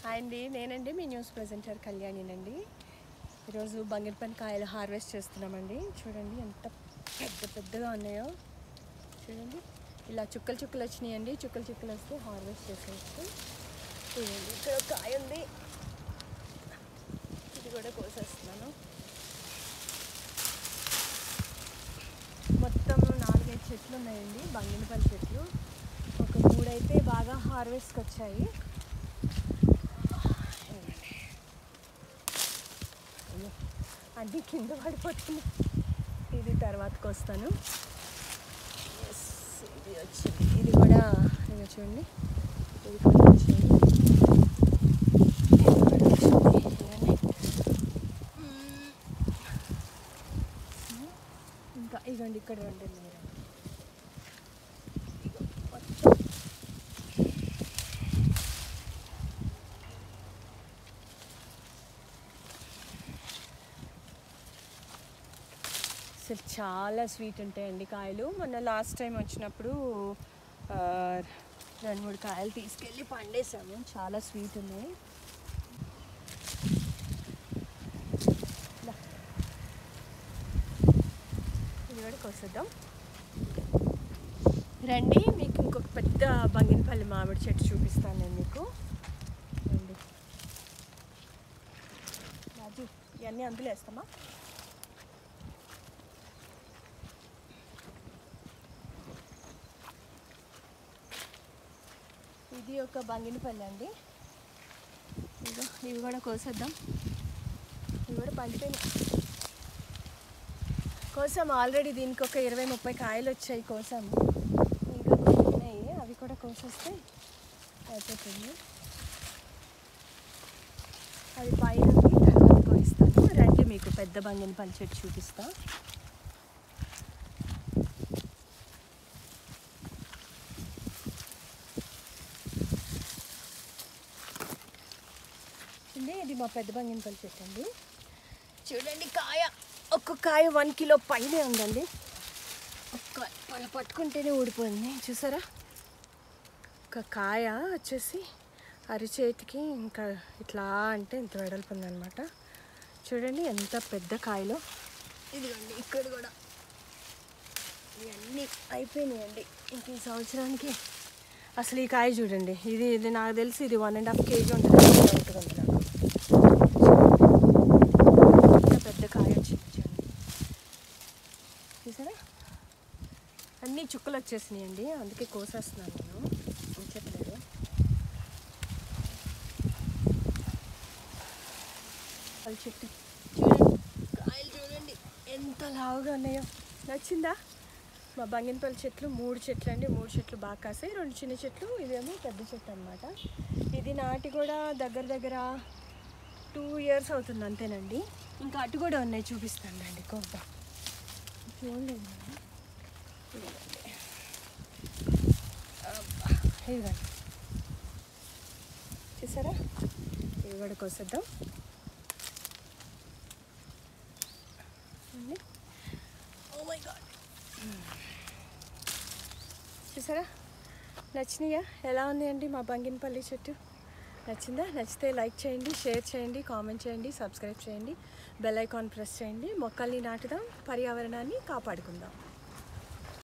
Hi అండి, నేనండి మీ news presenter కళ్యాణినండి. ఈరోజు బంగినపల్లి కాయలు హార్వెస్ట్ చేస్తున్నామండి. చూడండి ఎంత పెద్దగా ఉన్నాయో చూడండి. ఇలా చుక్కలు చుక్కలు వచ్చినాయండి. చుక్కలు చుక్కలు వస్తే హార్వెస్ట్ చేసేసి చూడండి. ఇక్కడ ఒక కాయ ఉంది, ఇది కూడా కోసేస్తున్నాను. మొత్తం 4-5 చెట్లు ఉన్నాయండి, బంగినపల్లి చెట్లు. ఒక 3 అయితే బాగా హార్వెస్ట్కి వచ్చాయి. అన్నీ కింద పడిపోతుంది. ఇది తర్వాతకి వస్తాను. ఇది వచ్చింది, ఇది కూడా ఇది చూడండి, ఇది కూడా వచ్చింది. ఇంకా ఇగోండి ఇక్కడ 2 ఉన్నాయి. అసలు చాలా స్వీట్ ఉంటాయండి కాయలు. మొన్న లాస్ట్ టైం వచ్చినప్పుడు 2-3 కాయలు తీసుకెళ్ళి పండేసాము. చాలా స్వీట్ ఉన్నాయి. ఇది కూడా కోసేద్దాం రండి. మీకు ఇంకొక పెద్ద బంగినపల్లి మామిడి చెట్టు చూపిస్తాను నేను మీకు. రండి రాజు, ఇవన్నీ అందులో వేస్తామా? ఇది ఒక బంగినపల్లి అండి. ఇవి కూడా కోసేద్దాం. ఇవి కూడా పండిపోయినాయి. కోసాము ఆల్రెడీ. దీనికి ఒక 20-30 కాయలు వచ్చాయి, కోసాము. ఇంకా ఉన్నాయి, అవి కూడా కోసేస్తే అయిపోతుంది. అది పైన తర్వాత కోయిస్తాను. రండి మీకు పెద్ద బంగినపల్లి చెట్టు చూపిస్తా. ఇది మా పెద్ద బంగినపల్లి చెట్టు అండి. చూడండి కాయ, ఒక్కొక్క కాయ 1 కిలో పైనే ఉందండి. పట్టుకుంటేనే ఊడిపోయింది, చూసారా? ఒక కాయ వచ్చేసి అరిచేతికి ఇంకా ఇట్లా అంటే ఇంత వెడల్పు ఉందన్నమాట. చూడండి ఎంత పెద్ద కాయలో. ఇదిగోండి ఇక్కడ కూడా ఇవన్నీ అయిపోయినాయండి. ఇంక ఈ సంవత్సరానికి అసలు ఈ కాయ చూడండి, ఇది నాకు తెలిసి ఇది 1.5 kg ఉంటుంది. నాకు పెద్ద కాయ వచ్చింది చూసారా? అన్నీ చుక్కలు వచ్చేసినాయండి, అందుకే కోసేస్తున్నాను నేను. ఉంచట్లేదు. వాళ్ళ చెట్టు చూడండి, కాయలు చూడండి ఎంత లావుగా ఉన్నాయో. నచ్చిందా? మా బంగినపల్లి చెట్లు 3 చెట్లు అండి. 3 చెట్లు బాగా కాసాయి, 2 చిన్న చెట్లు, ఇదేమో పెద్ద చెట్టు అనమాట. ఇది నాటి కూడా దగ్గర 2 years అవుతుంది అంతేనండి. ఇంకా అటు కూడా ఉన్నాయి, చూపిస్తాను అండి. కొంత చూడండి, ఇదిగోండి చూసారా? ఇవి కూడా కోసేద్దాం. ఓ మై గాడ్, చూసారా? నచ్చినాయా? ఎలా ఉంది అండి మా బంగినపల్లి చెట్టు? నచ్చిందా? నచ్చితే లైక్ చేయండి, షేర్ చేయండి, కామెంట్ చేయండి, సబ్స్క్రైబ్ చేయండి, బెల్ ఐకాన్ ప్రెస్ చేయండి. మొక్కల్ని నాటుదాం, పర్యావరణాన్ని కాపాడుకుందాం.